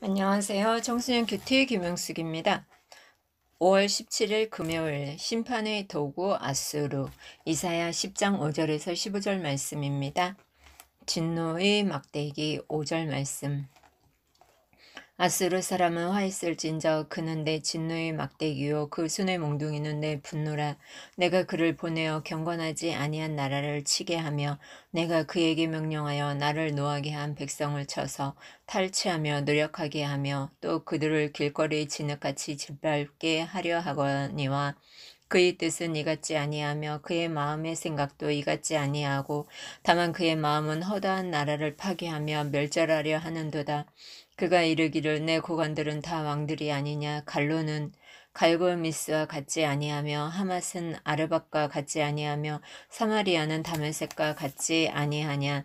안녕하세요. 청소년 큐티 김영숙입니다. 5월 17일 금요일 심판의 도구 아수르 이사야 10장 5절에서 15절 말씀입니다. 진노의 막대기 5절 말씀. 아수르 사람은 화 있을진저 그는 내 진노의 막대기요 그 손의 몽둥이는 내 분노라. 내가 그를 보내어 경건하지 아니한 나라를 치게 하며 내가 그에게 명령하여 나를 노하게 한 백성을 쳐서 탈취하며 노력하게 하며 또 그들을 길거리 진흙같이 짓밟게 하려 하거니와 그의 뜻은 이같지 아니하며 그의 마음의 생각도 이같지 아니하고 다만 그의 마음은 허다한 나라를 파괴하며 멸절하려 하는도다. 그가 이르기를 내 고관들은 다 왕들이 아니냐. 갈로는 갈골미스와 같지 아니하며 하맛은 아르밧과 같지 아니하며 사마리아는 다메섹과 같지 아니하냐.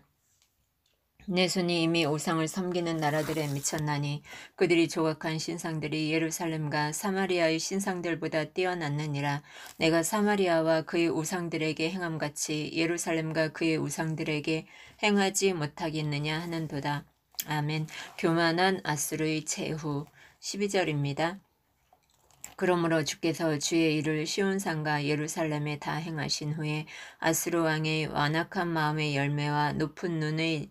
내 손이 이미 우상을 섬기는 나라들에 미쳤나니 그들이 조각한 신상들이 예루살렘과 사마리아의 신상들보다 뛰어났느니라. 내가 사마리아와 그의 우상들에게 행함같이 예루살렘과 그의 우상들에게 행하지 못하겠느냐 하는도다. 아멘. 교만한 아수르의 최후 12절입니다. 그러므로 주께서 주의 일을 시온산과 예루살렘에 다 행하신 후에 아수르 왕의 완악한 마음의 열매와 높은 눈의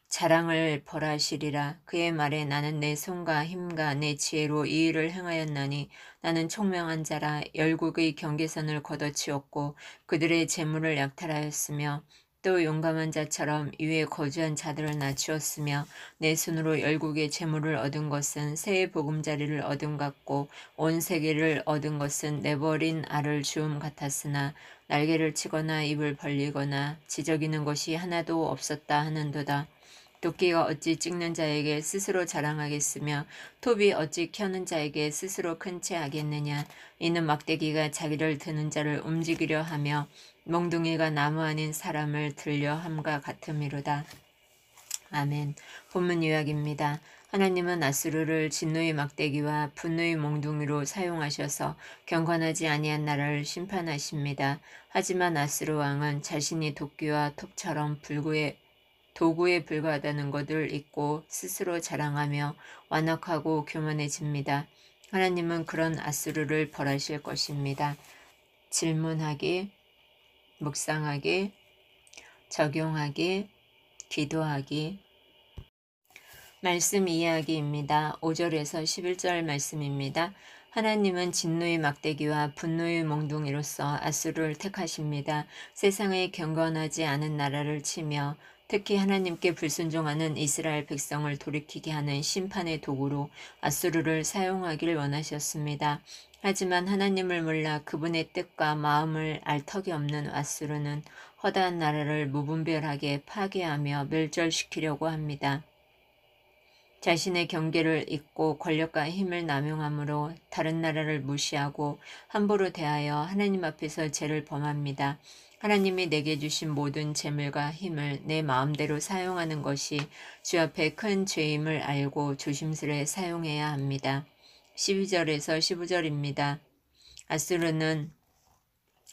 자랑을 벌하시리라. 그의 말에 나는 내 손과 힘과 내 지혜로 이 일을 행하였나니 나는 총명한 자라. 열국의 경계선을 걷어치웠고 그들의 재물을 약탈하였으며 또 용감한 자처럼 위에 거주한 자들을 낮추었으며 내 손으로 열국의 재물을 얻은 것은 새의 보금자리를 얻음 같고 온 세계를 얻은 것은 내버린 알을 주움 같았으나 날개를 치거나 입을 벌리거나 지저귀는 것이 하나도 없었다 하는도다. 도끼가 어찌 찍는 자에게 스스로 자랑하겠으며 톱이 어찌 켜는 자에게 스스로 큰 채 하겠느냐. 이는 막대기가 자기를 드는 자를 움직이려 하며 몽둥이가 나무 아닌 사람을 들려 함과 같음이로다. 아멘. 본문 요약입니다. 하나님은 아수르를 진노의 막대기와 분노의 몽둥이로 사용하셔서 경건하지 아니한 나라를 심판하십니다. 하지만 아수르 왕은 자신이 도끼와 톱처럼 도구에 불과하다는 것을 잊고 스스로 자랑하며 완악하고 교만해집니다. 하나님은 그런 아수르를 벌하실 것입니다. 질문하기, 묵상하기, 적용하기, 기도하기. 말씀 이야기입니다. 5절에서 11절 말씀입니다. 하나님은 진노의 막대기와 분노의 몽둥이로서 아수르를 택하십니다. 세상에 경건하지 않은 나라를 치며 특히 하나님께 불순종하는 이스라엘 백성을 돌이키게 하는 심판의 도구로 아수르를 사용하길 원하셨습니다. 하지만 하나님을 몰라 그분의 뜻과 마음을 알 턱이 없는 아수르는 허다한 나라를 무분별하게 파괴하며 멸절시키려고 합니다. 자신의 경계를 잊고 권력과 힘을 남용함으로 다른 나라를 무시하고 함부로 대하여 하나님 앞에서 죄를 범합니다. 하나님이 내게 주신 모든 재물과 힘을 내 마음대로 사용하는 것이 주 앞에 큰 죄임을 알고 조심스레 사용해야 합니다. 12절에서 15절입니다. 아수르는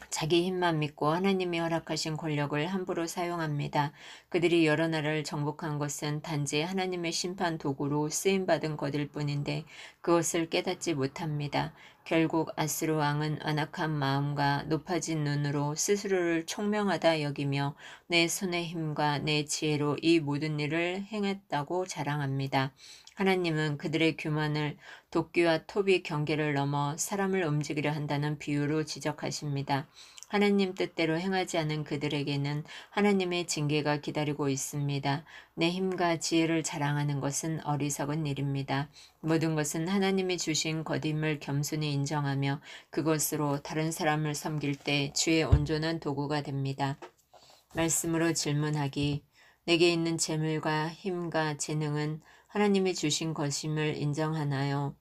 자기 힘만 믿고 하나님이 허락하신 권력을 함부로 사용합니다. 그들이 여러 나라를 정복한 것은 단지 하나님의 심판 도구로 쓰임받은 것일 뿐인데 그것을 깨닫지 못합니다. 결국 아수르 왕은 완악한 마음과 높아진 눈으로 스스로를 총명하다 여기며 내 손의 힘과 내 지혜로 이 모든 일을 행했다고 자랑합니다. 하나님은 그들의 교만을 도끼와 톱이 경계를 넘어 사람을 움직이려 한다는 비유로 지적하십니다. 하나님 뜻대로 행하지 않은 그들에게는 하나님의 징계가 기다리고 있습니다. 내 힘과 지혜를 자랑하는 것은 어리석은 일입니다. 모든 것은 하나님이 주신 것임을 겸손히 인정하며 그것으로 다른 사람을 섬길 때 주의 온전한 도구가 됩니다. 말씀으로 질문하기. 내게 있는 재물과 힘과 재능은 하나님이 주신 것임을 인정하나요?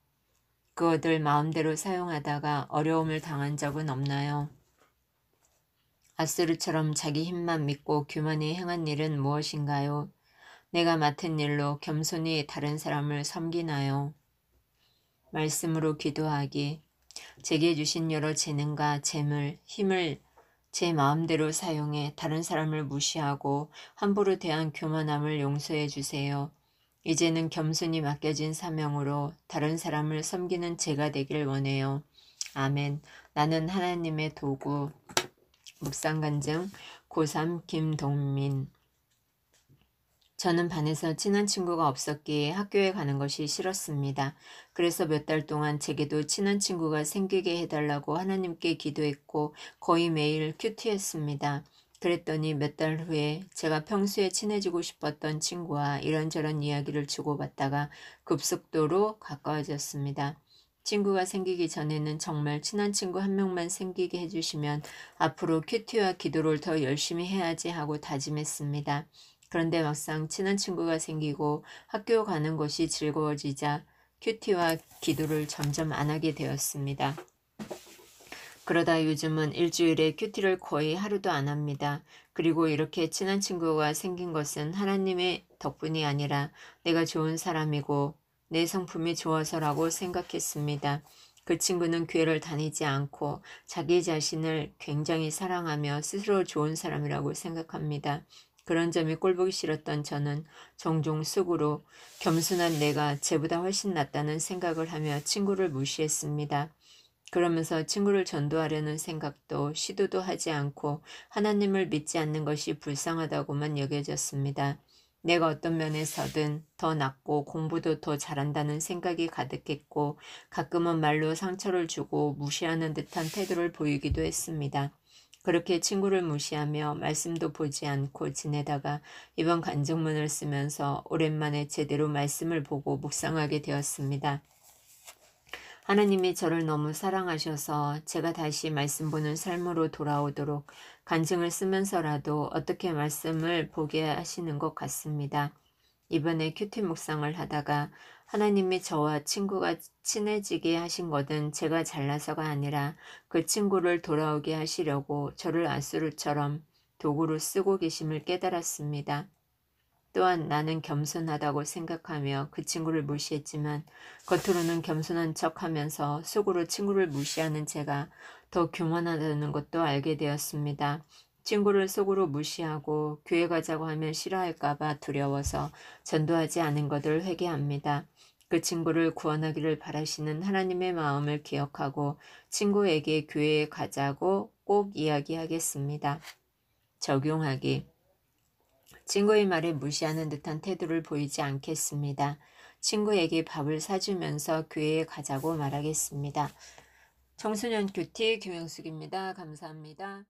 그것들 마음대로 사용하다가 어려움을 당한 적은 없나요? 아수르처럼 자기 힘만 믿고 교만히 행한 일은 무엇인가요? 내가 맡은 일로 겸손히 다른 사람을 섬기나요? 말씀으로 기도하기. 제게 주신 여러 재능과 재물, 힘을 제 마음대로 사용해 다른 사람을 무시하고 함부로 대한 교만함을 용서해 주세요. 이제는 겸손히 맡겨진 사명으로 다른 사람을 섬기는 제가 되길 원해요. 아멘. 나는 하나님의 도구 묵상간증 고3 김동민. 저는 반에서 친한 친구가 없었기에 학교에 가는 것이 싫었습니다. 그래서 몇 달 동안 제게도 친한 친구가 생기게 해달라고 하나님께 기도했고 거의 매일 큐티했습니다. 그랬더니 몇 달 후에 제가 평소에 친해지고 싶었던 친구와 이런저런 이야기를 주고받다가 급속도로 가까워졌습니다. 친구가 생기기 전에는 정말 친한 친구 한 명만 생기게 해주시면 앞으로 큐티와 기도를 더 열심히 해야지 하고 다짐했습니다. 그런데 막상 친한 친구가 생기고 학교 가는 것이 즐거워지자 큐티와 기도를 점점 안 하게 되었습니다. 그러다 요즘은 일주일에 큐티를 거의 하루도 안 합니다. 그리고 이렇게 친한 친구가 생긴 것은 하나님의 덕분이 아니라 내가 좋은 사람이고 내 성품이 좋아서라고 생각했습니다. 그 친구는 교회를 다니지 않고 자기 자신을 굉장히 사랑하며 스스로 좋은 사람이라고 생각합니다. 그런 점이 꼴보기 싫었던 저는 종종 속으로 겸손한 내가 쟤보다 훨씬 낫다는 생각을 하며 친구를 무시했습니다. 그러면서 친구를 전도하려는 생각도 시도도 하지 않고 하나님을 믿지 않는 것이 불쌍하다고만 여겨졌습니다. 내가 어떤 면에서든 더 낫고 공부도 더 잘한다는 생각이 가득했고 가끔은 말로 상처를 주고 무시하는 듯한 태도를 보이기도 했습니다. 그렇게 친구를 무시하며 말씀도 보지 않고 지내다가 이번 간증문을 쓰면서 오랜만에 제대로 말씀을 보고 묵상하게 되었습니다. 하나님이 저를 너무 사랑하셔서 제가 다시 말씀 보는 삶으로 돌아오도록 간증을 쓰면서라도 어떻게 말씀을 보게 하시는 것 같습니다. 이번에 큐티 묵상을 하다가 하나님이 저와 친구가 친해지게 하신 것은 제가 잘나서가 아니라 그 친구를 돌아오게 하시려고 저를 안수르처럼 도구로 쓰고 계심을 깨달았습니다. 또한 나는 겸손하다고 생각하며 그 친구를 무시했지만 겉으로는 겸손한 척하면서 속으로 친구를 무시하는 제가 더 교만하다는 것도 알게 되었습니다. 친구를 속으로 무시하고 교회 가자고 하면 싫어할까봐 두려워서 전도하지 않은 것을 회개합니다. 그 친구를 구원하기를 바라시는 하나님의 마음을 기억하고 친구에게 교회에 가자고 꼭 이야기하겠습니다. 적용하기. 친구의 말에 무시하는 듯한 태도를 보이지 않겠습니다. 친구에게 밥을 사주면서 교회에 가자고 말하겠습니다. 청소년 큐티 김영숙입니다. 감사합니다.